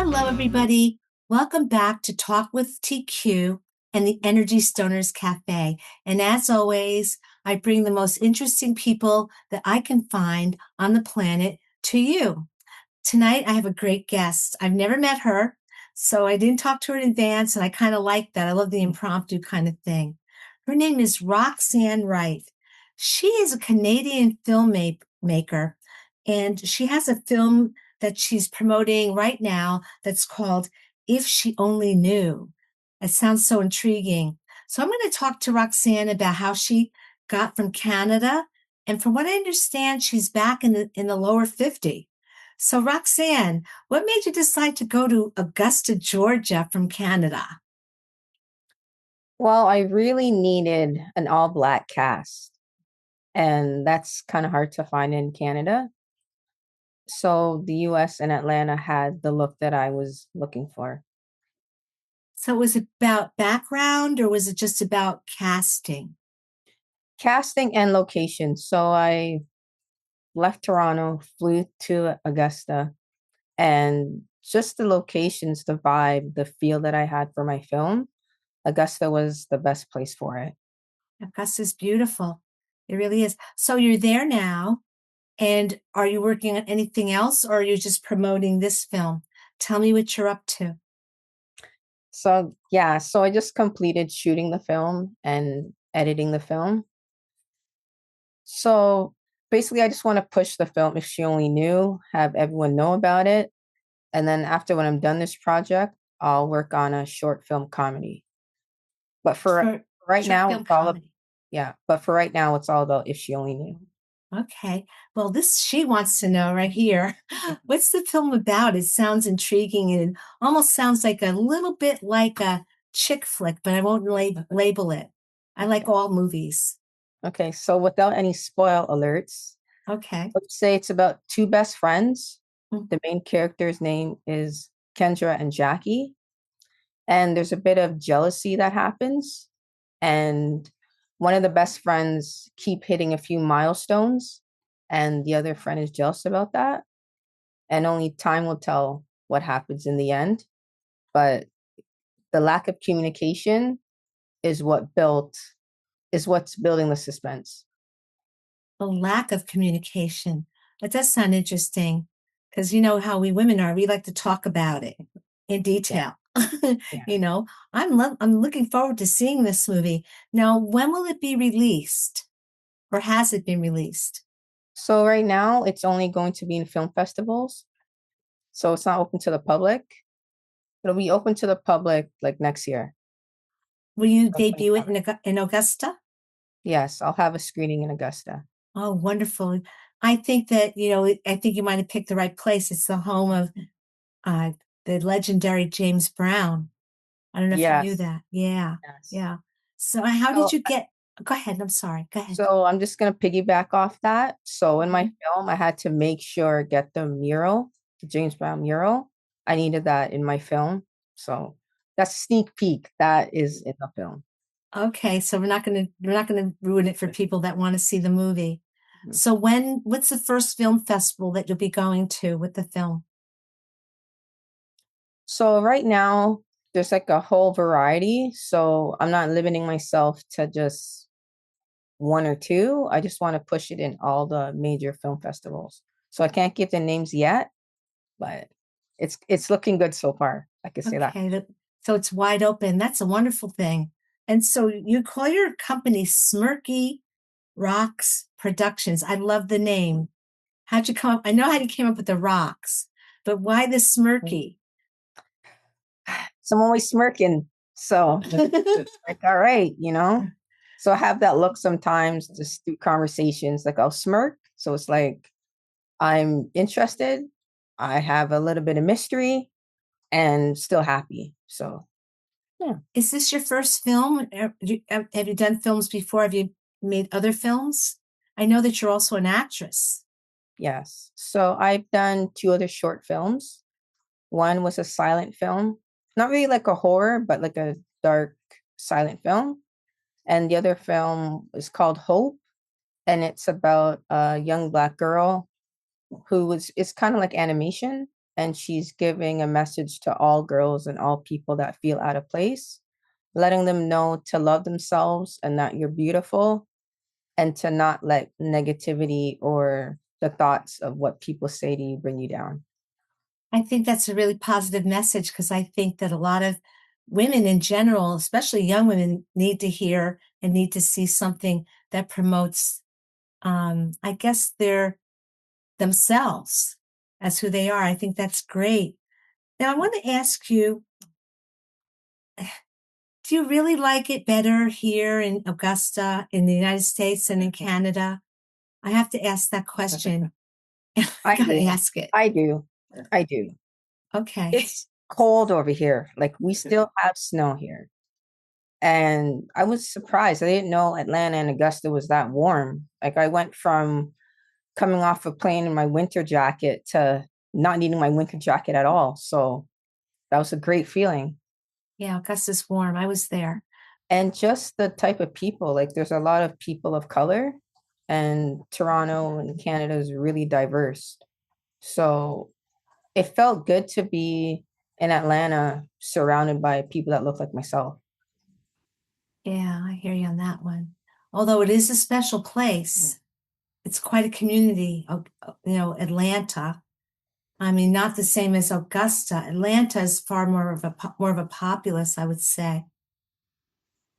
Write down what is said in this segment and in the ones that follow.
Hello, everybody. Welcome back to Talk with TQ and the Energy Stoners Cafe. And as always, I bring the most interesting people that I can find on the planet to you. Tonight, I have a great guest. I've never met her, so I didn't talk to her in advance, and I kind of like that. I love the impromptu kind of thing. Her name is Roxanne Wright. She is a Canadian filmmaker, and she has a film that she's promoting right now that's called If She Only Knew. It sounds so intriguing. So I'm going to talk to Roxanne about how she got from Canada. And from what I understand, she's back in the lower 50. So Roxanne, what made you decide to go to Augusta, Georgia from Canada? Well, I really needed an all black cast, and that's kind of hard to find in Canada. So the US and Atlanta had the look that I was looking for. So was it about background or was it just about casting? Casting and location. So I left Toronto, flew to Augusta, and just the locations, the vibe, the feel that I had for my film, Augusta was the best place for it. Augusta's beautiful. It really is. So you're there now, and are you working on anything else or are you just promoting this film? Tell me what you're up to. So, yeah, so I just completed shooting the film and editing the film. So basically, I just want to push the film if she only knew, have everyone know about it. And then after when I'm done this project, I'll work on a short film comedy. But for Short, right short now, film it's all comedy. yeah. But for right now, it's all about if she only knew. Okay. Well, this she wants to know right here. What's the film about? It sounds intriguing and it almost sounds like a little bit like a chick flick, but I won't label it. I like Okay. all movies. Okay. So without any spoil alerts, Okay. let's say it's about two best friends. Mm. The main character's name is Kendra and Jackie. And there's a bit of jealousy that happens. And one of the best friends keep hitting a few milestones, and the other friend is jealous about that. And only time will tell what happens in the end. But the lack of communication is what's building the suspense. The lack of communication. That does sound interesting because you know how we women are. We like to talk about it in Yeah, detail. yeah. You know, I'm looking forward to seeing this movie. Now, when will it be released or has it been released? So right now it's only going to be in film festivals. So it's not open to the public. It'll be open to the public like next year. Will you So debut it 27. in Augusta? Yes, I'll have a screening in Augusta. Oh, wonderful. I think that, I think you might have picked the right place. It's the home of uh, the legendary James Brown. I don't know if you knew Yes, that. Yeah. yes. Yeah. So how did So you get, go ahead. I'm sorry. Go ahead. So I'm just gonna piggyback off that. So in my Mhm. film, I had to make sure get the mural, the James Brown mural. I needed that in my film. So that's a sneak peek. That is in the film. Okay. So we're not gonna ruin it for people that want to see the movie. Mhm. So what's the first film festival that you'll be going to with the film? So right now, there's like a whole variety. So I'm not limiting myself to just one or two. I just want to push it in all the major film festivals. So I can't give the names yet, but it's looking good so far. I can say that. Okay, so it's wide open. That's a wonderful thing. And so you call your company Smirky Rocks Productions. I love the name. How'd you come up? I know how you came up with the rocks, but why the Smirky? So I'm always smirking. So it's like, all right. So I have that look sometimes just through conversations, like I'll smirk. So it's like I'm interested. I have a little bit of mystery and still happy. So yeah. Is this your first film? Have you done films before? Have you made other films? I know that you're also an actress. Yes. So I've done two other short films. One was a silent film, not really like a horror, but like a dark silent film. And the other film is called Hope, and it's about a young black girl who was it's kind of like animation, and she's giving a message to all girls and all people that feel out of place, letting them know to love themselves and that you're beautiful, and to not let negativity or the thoughts of what people say to you bring you down. I think that's a really positive message because I think that a lot of women in general, especially young women, need to hear and need to see something that promotes, I guess, their themselves as who they are. I think that's great. Now, I want to ask you, do you really like it better here in Augusta, in the United States, than in Canada? I have to ask that question. I Gotta do. ask it. I do. I do. Okay. It's cold over here. Like we still have snow here. And I was surprised. I didn't know Atlanta and Augusta was that warm. Like I went from coming off a plane in my winter jacket to not needing my winter jacket at all. So that was a great feeling. Yeah, Augusta's warm. I was there. And just the type of people, like there's a lot of people of color, and Toronto and Canada is really diverse. So it felt good to be in Atlanta surrounded by people that look like myself. Yeah, I hear you on that one. Although it is a special place, it's quite a community. Atlanta. I mean, not the same as Augusta. Atlanta is far more of a populace, I would say.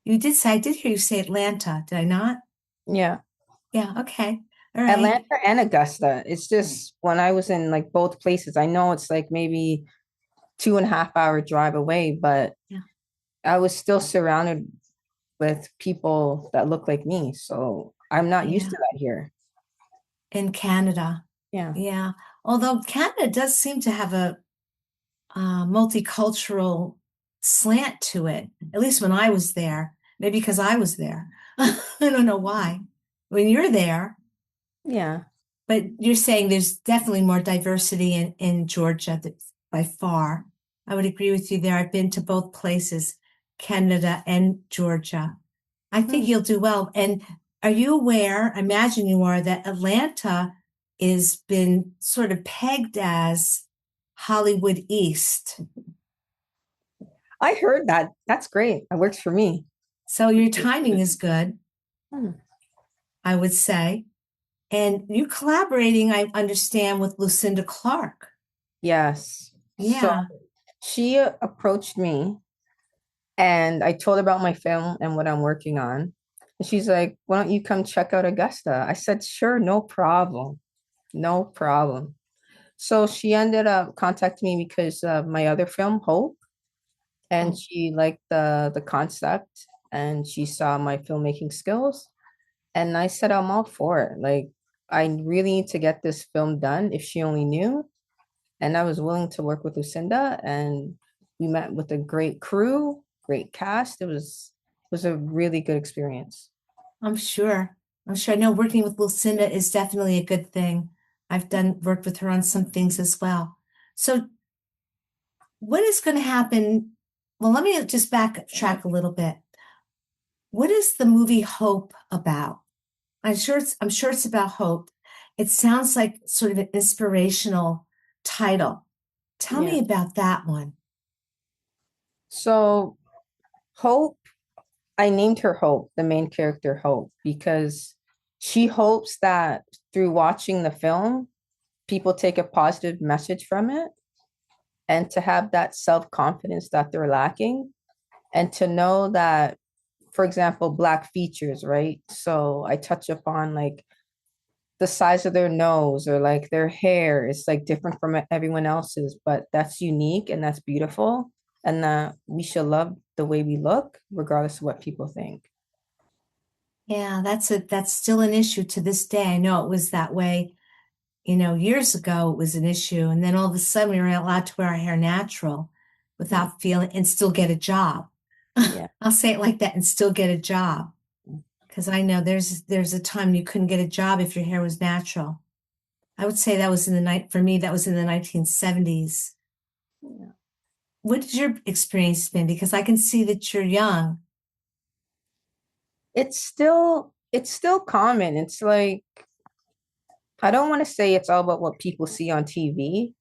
I did hear you say Atlanta, did I not? Yeah. Yeah, okay. All right. Atlanta and Augusta. It's just when I was in like both places, I know it's like maybe 2.5 hour drive away, but Yeah, I was still surrounded with people that look like me. So I'm not used yeah. to that here. In Canada. Yeah. Yeah. Although Canada does seem to have a multicultural slant to it, at least when I was there. Maybe because I was there. I don't know why. When you're there, Yeah. but you're saying there's definitely more diversity in Georgia by far. I would agree with you there. I've been to both places, Canada and Georgia. I think Hmm. you'll do well. And are you aware, I imagine you are, that Atlanta is been sort of pegged as Hollywood East. I heard that. That's great. That works for me. So your timing is good, Hmm. I would say. And you collaborating, I understand, with Lucinda Clark. Yes. So Yeah. she approached me and I told her about my film and what I'm working on. And she's like, why don't you come check out Augusta? I said, sure, no problem. No problem. So she ended up contacting me because of my other film, Hope, and she liked the concept and she saw my filmmaking skills. And I said, I'm all for it. Like, I really need to get this film done if she only knew. And I was willing to work with Lucinda, and we met with a great crew, great cast. It was a really good experience. I'm sure. I'm sure. I know working with Lucinda is definitely a good thing. I've done worked with her on some things as well. So what is going to happen? Well, let me just backtrack a little bit. What is the movie Hope about? I'm sure it's about hope. It sounds like sort of an inspirational title. Tell Yeah. me about that one. So Hope, I named her Hope, the main character Hope, because she hopes that through watching the film, people take a positive message from it, and to have that self-confidence that they're lacking, and to know that, for example, Black features, right? So I touch upon like the size of their nose or like their hair is like different from everyone else's, but that's unique and that's beautiful. And that we should love the way we look, regardless of what people think. Yeah, that's still an issue to this day. I know it was that way, years ago it was an issue. And then all of a sudden we were allowed to wear our hair natural Mm. without feeling and still get a job. Yeah. I'll say it like that and still get a job. Because I know there's a time you couldn't get a job if your hair was natural. I would say that was in the night for me, that was in the 1970s. Yeah. What has your experience been? Because I can see that you're young. It's still common. It's like I don't want to say it's all about what people see on TV,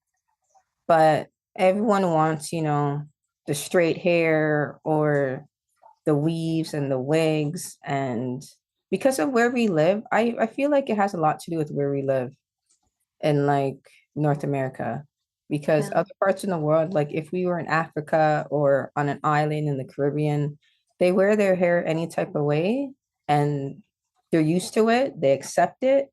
but everyone wants, the straight hair or the weaves and the wigs. And because of where we live, I feel like it has a lot to do with where we live in like North America. Because Yeah. other parts in the world, like if we were in Africa or on an island in the Caribbean, they wear their hair any type of way and they're used to it, they accept it.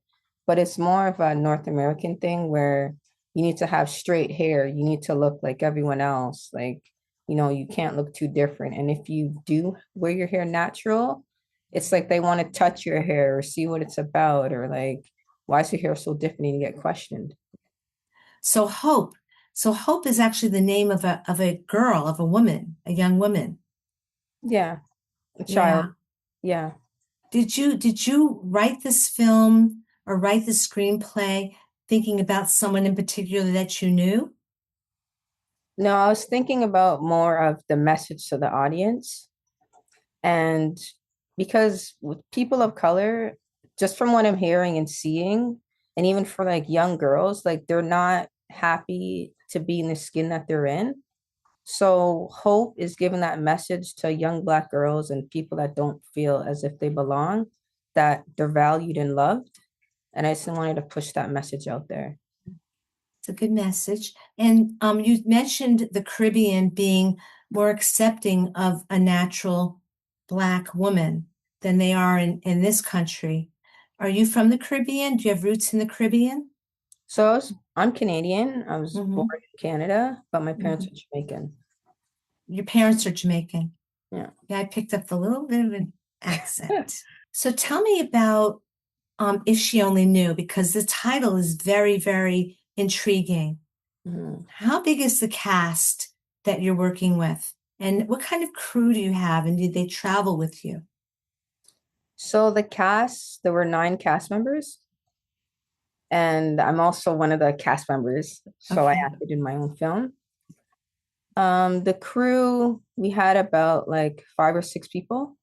But it's more of a North American thing where you need to have straight hair, you need to look like everyone else. Like, you can't look too different. And if you do wear your hair natural, it's like they want to touch your hair or see what it's about, or like, why is your hair so different, and you get questioned. So Hope. So Hope is actually the name of a girl, of a woman, a young woman. Yeah, a child. Yeah. Yeah. Did you write this film or write the screenplay thinking about someone in particular that you knew? No, I was thinking about more of the message to the audience. And because with people of color, just from what I'm hearing and seeing, and even for like young girls, like they're not happy to be in the skin that they're in. So Hope is giving that message to young Black girls and people that don't feel as if they belong, that they're valued and loved. And I just wanted to push that message out there. It's a good message. And you mentioned the Caribbean being more accepting of a natural Black woman than they are in this country. Are you from the Caribbean? Do you have roots in the Caribbean? I'm Canadian. I was born Hmm. in Canada, but my parents Hmm. are Jamaican. Your parents are Jamaican. Yeah. Yeah, I picked up a little bit of an accent. So tell me about If She Only Knew, because the title is very, very intriguing. Mhm. How big is the cast that you're working with? And what kind of crew do you have? And did they travel with you? So the cast, there were 9 cast members, and I'm also one of the cast members. So I Okay. acted in my own film. The crew, we had about like 5 or 6 people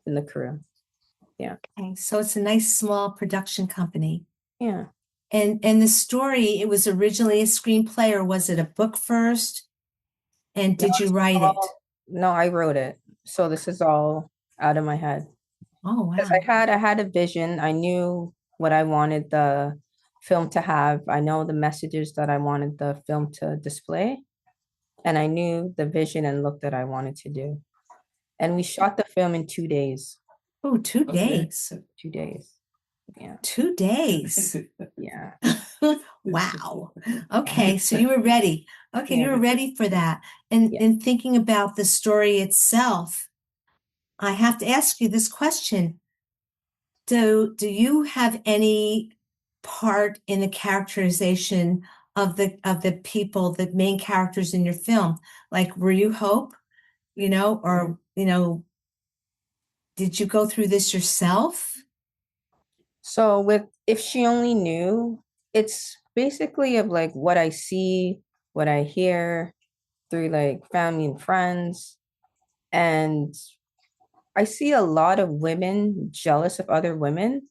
in the crew. Yeah. Okay. So it's a nice small production company. Yeah. And the story, it was originally a screenplay, or was it a book first? And No, did you this is write it? no, I wrote it. So this is all out of my head. Oh, Because wow. I had a vision. I knew what I wanted the film to have. I know the messages that I wanted the film to display, and I knew the vision and look that I wanted to do. And we shot the film in 2 days. Oh, 2 days. 2 days. Yeah. 2 days. Yeah. Wow. Okay, so you were ready. Okay, you Yeah. were ready for that. And Yeah. in thinking about the story itself, I have to ask you this question. Do you have any part in the characterization of the people, the main characters in your film? Like, were you Hope, or did you go through this yourself? So with If She Only Knew, it's basically of like what I see, what I hear through like family and friends. And I see a lot of women jealous of other women.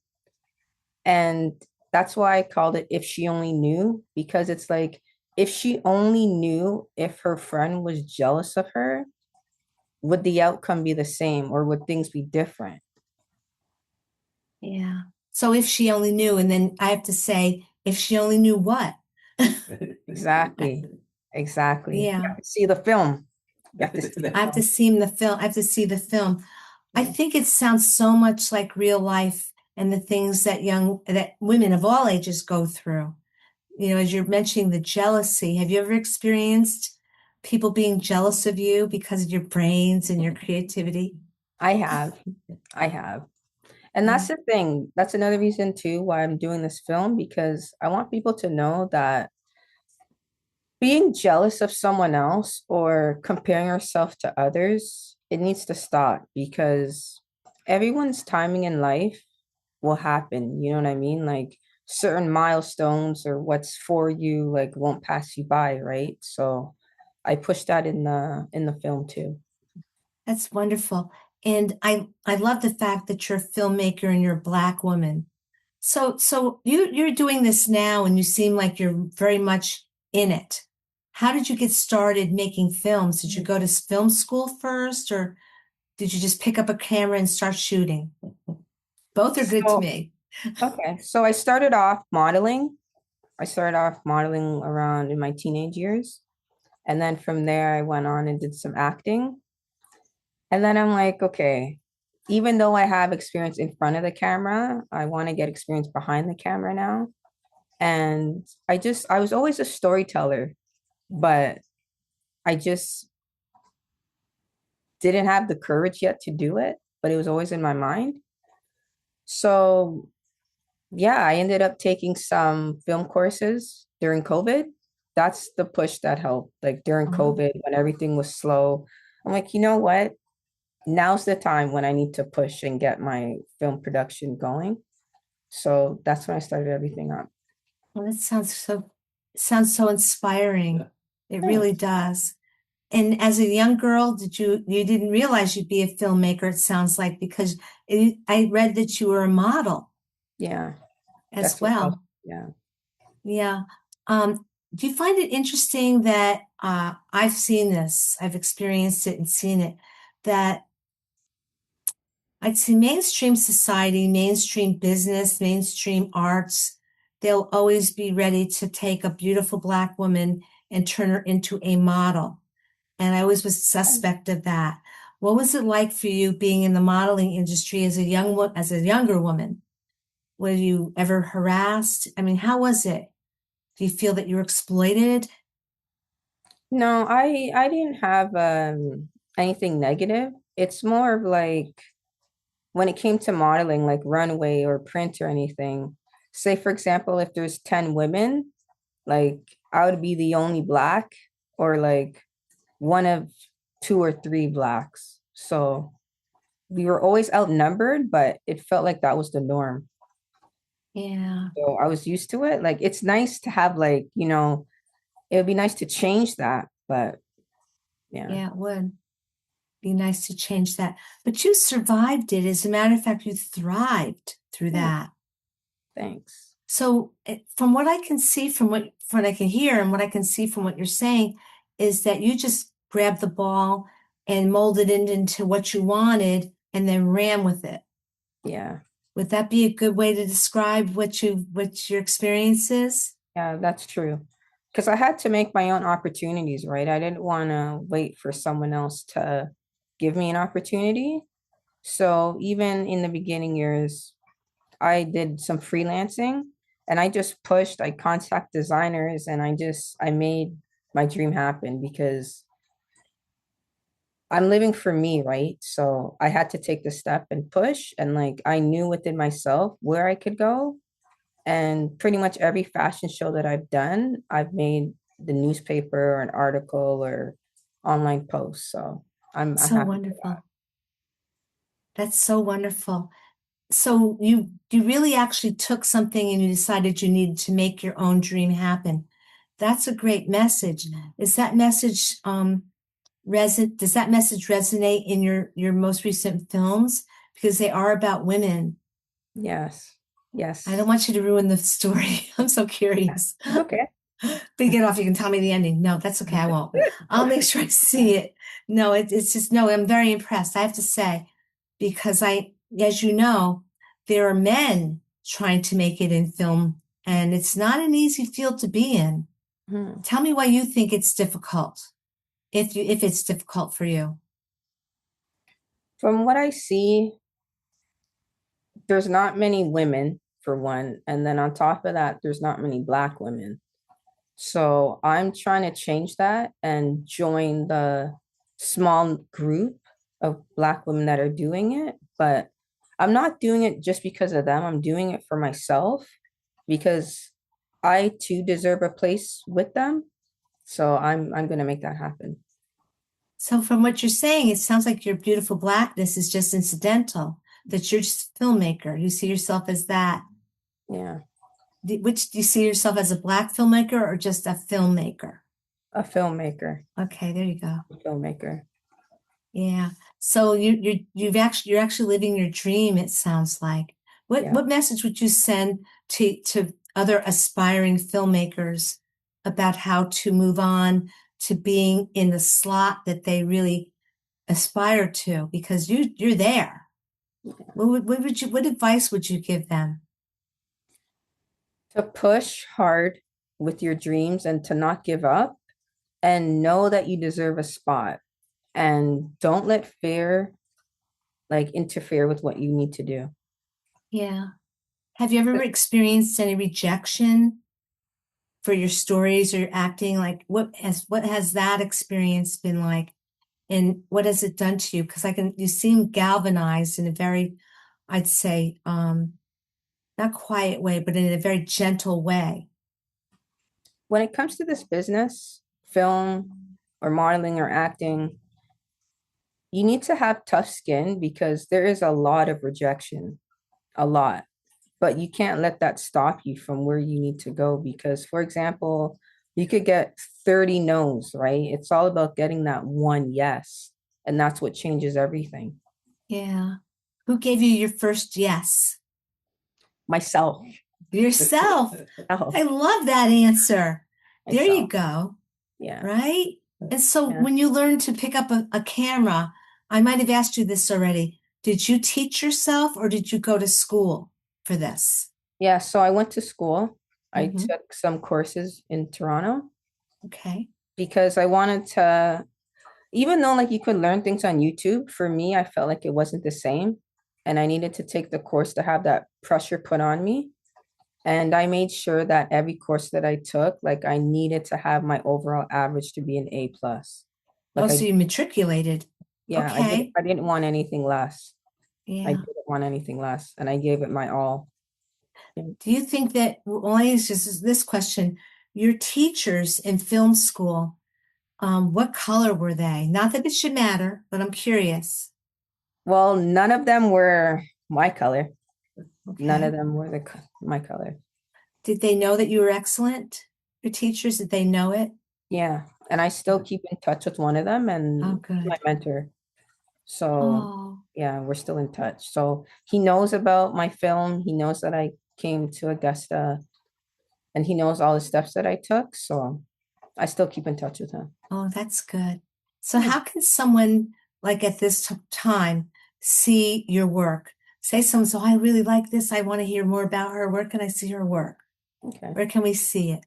And that's why I called it If She Only Knew, because it's like if she only knew if her friend was jealous of her, would the outcome be the same or would things be different? Yeah. So if she only knew, and then I have to say, if she only knew what? Exactly. Exactly. You Yeah. have to see the film. You have to see the I have to film. see the film. I have to see the film. I Yeah. think it sounds so much like real life and the things that women of all ages go through. As you're mentioning the jealousy, have you ever experienced people being jealous of you because of your brains and your creativity? I have. I have. And Yeah. that's the thing. That's another reason too why I'm doing this film, because I want people to know that being jealous of someone else or comparing yourself to others, it needs to stop, because everyone's timing in life will happen. You know what I mean? Like certain milestones or what's for you like won't pass you by, right? So I push that in the film too. That's wonderful. And I love the fact that you're a filmmaker and you're a Black woman. So you're doing this now and you seem like you're very much in it. how did you get started making films? Did you go to film school first, or did you just pick up a camera and start shooting? Both are good to So, me. okay. So I started off modeling. I started off modeling around in my teenage years. And then from there, I went on and did some acting. And then I'm like, okay, even though I have experience in front of the camera, I want to get experience behind the camera now. And I was always a storyteller, but I just didn't have the courage yet to do it, but it was always in my mind. So yeah, I ended up taking some film courses during COVID. That's the push that helped. Like during Uh-huh. COVID, when everything was slow, I'm like, you know what? Now's the time when I need to push and get my film production going. So that's when I started everything up. Well, that sounds so inspiring. It really Thanks. does. And as a young girl, you didn't realize you'd be a filmmaker, it sounds like, because I read that you were a model Yeah, as that's what helped. well. Yeah. Yeah. Do you find it interesting that I've seen this, I've experienced it and seen it, that I'd say mainstream society, mainstream business, mainstream arts, they'll always be ready to take a beautiful Black woman and turn her into a model. And I always was suspect of that. What was it like for you being in the modeling industry as as a younger woman? Were you ever harassed? I mean, how was it? Do you feel that you were exploited? No, I didn't have anything negative. It's more of like when it came to modeling, like runway or print or anything. Say for example, if there's 10 women, like I would be the only black or like one of two or three blacks. So we were always outnumbered, but it felt like that was the norm. Yeah, So I was used to it. Like it's nice to have like, it would be nice to change that, but yeah. yeah, it would be nice to change that. But you survived it. As a matter of fact, you thrived through Yeah, that. thanks. So, from what I can see, from what I can hear, and what I can see from what you're saying, is that you just grabbed the ball and molded it into what you wanted, and then ran with it. Yeah. Would that be a good way to describe what your experience is? Yeah, that's true. Because I had to make my own opportunities, right? I didn't want to wait for someone else to give me an opportunity. So even in the beginning years, I did some freelancing and I just pushed, I contact designers and I made my dream happen because I'm living for me, right? So I had to take the step and push and like I knew within myself where I could go. And pretty much every fashion show that I've done, I've made the newspaper or an article or online post. So I'm So happy for that. wonderful. That's so wonderful. So you really actually took something and you decided you needed to make your own dream happen. That's a great message. Is that message does that message resonate in your most recent films? Because they are about women. Yes. I don't Yes. want you to ruin the story. I'm so curious. It's okay. But you get off, you can tell me the ending. No, that's okay. I won't. I'll make sure I see it. No, it's just, no, I'm very impressed, I have to say, because as you know, there are men trying to make it in film, and it's not an easy field to be in. Hmm. Tell me why you think it's difficult, if it's difficult for you. From what I see, there's not many women for one. And then on top of that, there's not many Black women. So I'm trying to change that and join the small group of Black women that are doing it. But I'm not doing it just because of them. I'm doing it for myself because I too deserve a place with them. So I'm gonna make that happen. So from what you're saying, it sounds like your beautiful blackness is just incidental, that you're just a filmmaker. You see yourself as that. Yeah, Which do you see yourself as a black filmmaker or just a filmmaker? a filmmaker, Okay, there you go. a filmmaker. Yeah. So you're actually living your dream, it sounds like. What Yeah. what message would you send to other aspiring filmmakers about how to move on to being in the slot that they really aspire to, because you're there. What advice would you give them? To push hard with your dreams and to not give up and know that you deserve a spot and don't let fear like interfere with what you need to do. Yeah. Have you ever experienced any rejection for your stories or your acting? Like what has that experience been like? And what has it done to you? Because you seem galvanized in a very, I'd say, not quiet way, but in a very gentle way. When it comes to this business, film or modeling or acting, you need to have tough skin because there is a lot of rejection, a lot. But you can't let that stop you from where you need to go because, for example, you could get 30 no's, right? It's all about getting that one yes. And that's what changes everything. Yeah. Who gave you your first yes? Myself. Yourself. I Myself. love that answer. There you Myself. go. Yeah. Right? And so Yeah. when you learned to pick up a camera, I might have asked you this already. Did you teach yourself or did you go to school for this? Yeah. So I went to school. I Hmm. took some courses in Toronto Okay. because I wanted to, even though like you could learn things on YouTube, for me, I felt like it wasn't the same. And I needed to take the course to have that pressure put on me. And I made sure that every course that I took, like I needed to have my overall average to be an A plus. Oh, Like so you matriculated. yeah, Okay. I didn't want anything less. I Yeah. didn't want anything less. And I gave it my all. Yeah. Do you think that, well, I use this question, your teachers in film school, what color were they? Not that it should matter, but I'm curious. Well, none of them were my color. None of Okay. them were my color. Did they know that you were excellent? Your teachers, did they know it? Yeah. And I still keep in touch with one of them Oh, and my good. mentor. So Oh, yeah, we're still in touch. So he knows about my film. He knows that I came to Augusta and he knows all the steps that I took. So I still keep in touch with him. oh, that's good. So Yeah. how can someone like at this time see your work? Say someone, so I really like this. I want to hear more about her. Where can I see her work? Okay. Where can we see it?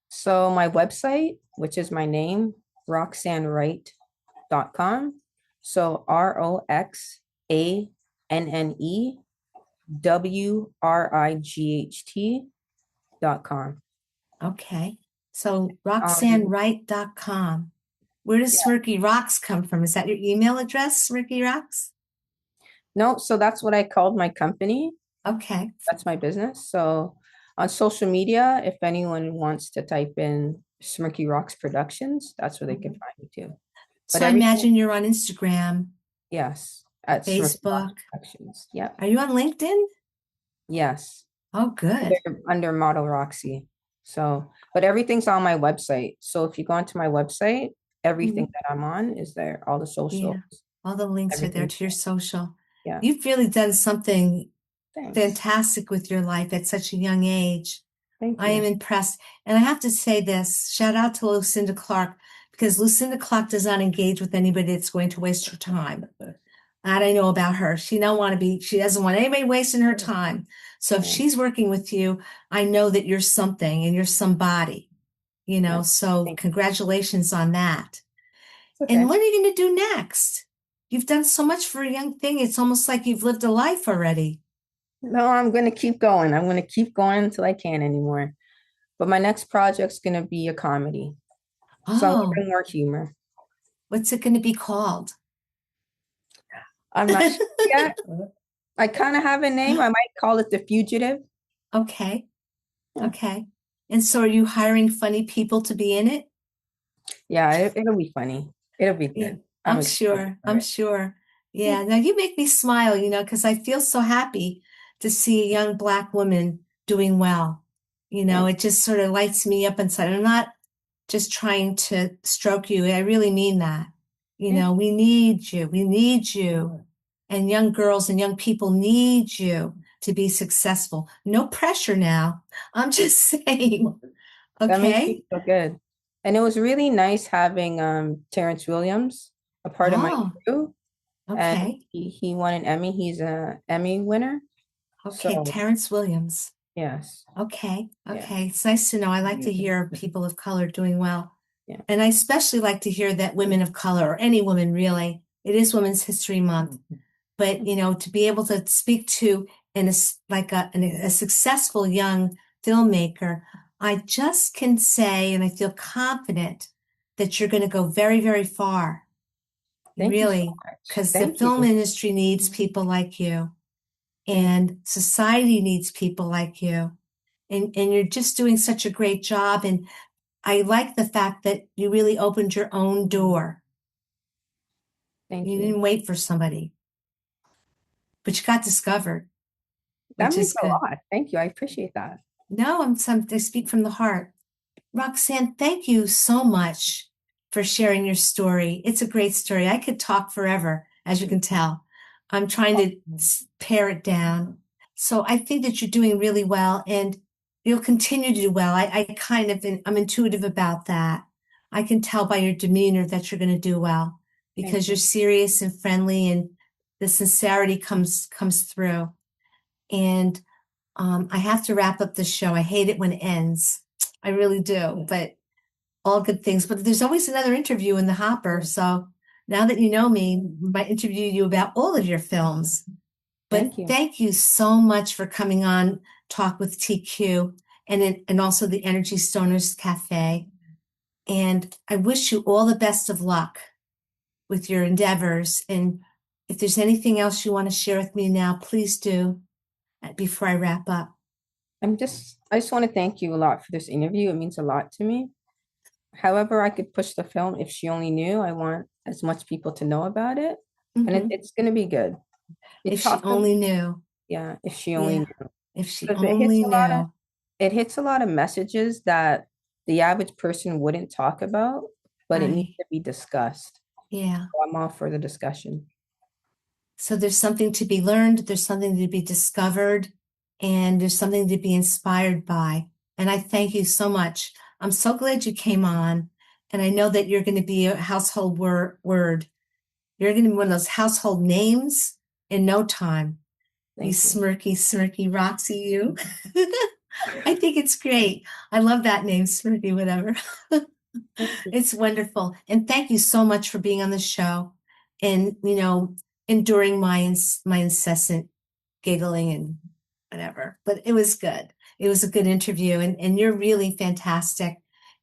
So my website, which is my name, roxannewright.com. So RoxanneWright.com. Okay. So Um, RoxanneWright.com. Where does yeah. Smirky Rocks come from? Is that your email address, Smirky Rocks? No, so that's what I called my company. Okay. That's my business. So on social media, if anyone wants to type in Smirky Rocks Productions, that's where they can Mhm. find me too. But So I everything, imagine you're on Instagram, yes, at Smirky Rocks Facebook. Productions. Yep. Are you on LinkedIn? Yes. Oh, good. Under Model Roxy. So, but everything's on my website. So if you go onto my website, everything Mhm. that I'm on is there, all the socials, Yeah. All the links are there everything's to your social. there. Yeah. You've really done something Thanks. fantastic with your life at such a young age. Thank I am you. impressed. And I have to say this, shout out to Lucinda Clark, because Lucinda Clark does not engage with anybody that's going to waste her time. That I know about her. She doesn't want anybody wasting her time. So if Yeah. she's working with you, I know that you're something and you're somebody, Yeah. so Thank you. congratulations on that. It's And okay. what are you going to do next? You've done so much for a young thing. It's almost like you've lived a life already. No, I'm going to keep going. I'm going to keep going until I can't anymore. But my next project's going to be a comedy. So I'm going to Oh, bring more humor. what's it going to be called? I'm not sure yet. I kind of have a name. I might call it The Fugitive. Okay. Yeah. Okay. And so are you hiring funny people to be in it? Yeah, it'll be funny. It'll be Yeah, good. I'm I'm excited sure. for I'm it. sure. Yeah. Yeah. Now you make me smile, because I feel so happy to see a young Black woman doing well. Thanks. It just sort of lights me up inside. I'm not just trying to stroke you. I really mean that. Thank you. We need you. We need you. And young girls and young people need you to be successful. No pressure now. I'm just saying. That makes me Okay. feel good. And it was really nice having Terrence Williams a part of my Oh, crew. And okay. he won an Emmy. He's a Emmy winner. Okay. So Terrence Williams. yes. Okay. Yeah. Okay. It's nice to know. I like to hear people of color doing well. Yeah. And I especially like to hear that women of color, or any woman really, it is Women's History Month, but to be able to speak to a successful young filmmaker, I just can say, and I feel confident that you're going to go very, very far. Thank you so Really, much. because the Thank film you. industry needs people like you, Thank and society needs people like you. And you're just doing such a great job. And I like the fact that you really opened your own door. thank You you. didn't wait for somebody, but you got discovered, That which means is a good. lot. Thank you. I appreciate that. No, I speak from the heart. Roxanne, thank you so much for sharing your story. It's a great story. I could talk forever, as you can tell. I'm trying to pare it down. So I think that you're doing really well, and you'll continue to do well. I'm intuitive about that. I can tell by your demeanor that you're going to do well Thank because you're you. serious and friendly, and the sincerity comes through. And I have to wrap up the show. I hate it when it ends. I really do, but all good things. But there's always another interview in the hopper. So now that you know me, I might interview you about all of your films. But Thank you. thank you so much for coming on Talk with TQ and also the Energy Stoners Cafe. And I wish you all the best of luck with your endeavors. And if there's anything else you want to share with me now, please do before I wrap up. I just want to thank you a lot for this interview. It means a lot to me. However, I could push the film if she only knew. I want as much people to know about it. And Mhm. it's going to be good. It If she talks, only knew. yeah, if she only Yeah. knew. If she Because only knew. it hits a lot of messages that the average person wouldn't talk about, but it needs Right. to be discussed. Yeah. So I'm all for the discussion. So there's something to be learned, there's something to be discovered, and there's something to be inspired by. And I thank you so much. I'm so glad you came on. And I know that you're going to be a household word. You're going to be one of those household names in no time. You Thank you. smirky Roxy, you. I think it's great. I love that name, Smirky, whatever. Thank you. It's wonderful. And thank you so much for being on the show and, enduring my incessant giggling and whatever. But it was good. It was a good interview, and you're really fantastic.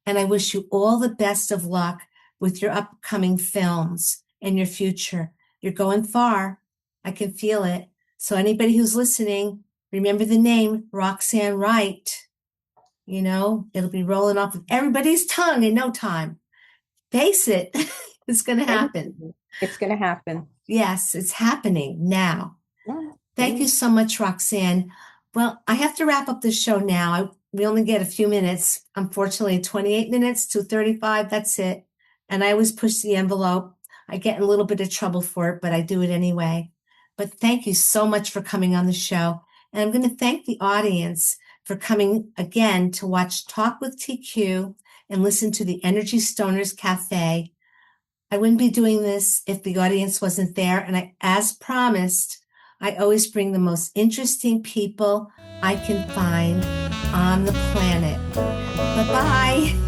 And I wish you all the best of luck with your upcoming films and your future. You're going far. I can feel it. So anybody who's listening, remember the name Roxanne Wright. It'll be rolling off of everybody's tongue in no time. Face it, it's going to Thank happen. you. It's going to happen. Yes, it's happening now. Yeah, Thank you thank so much, Roxanne. Well, I have to wrap up the show now. We only get a few minutes. Unfortunately, 28 minutes to 35, that's it. And I always push the envelope. I get in a little bit of trouble for it, but I do it anyway. But thank you so much for coming on the show. And I'm going to thank the audience for coming again to watch Talk with TQ and listen to the Energy Stoners Cafe. I wouldn't be doing this if the audience wasn't there. And as promised, I always bring the most interesting people I can find on the planet. Bye-bye.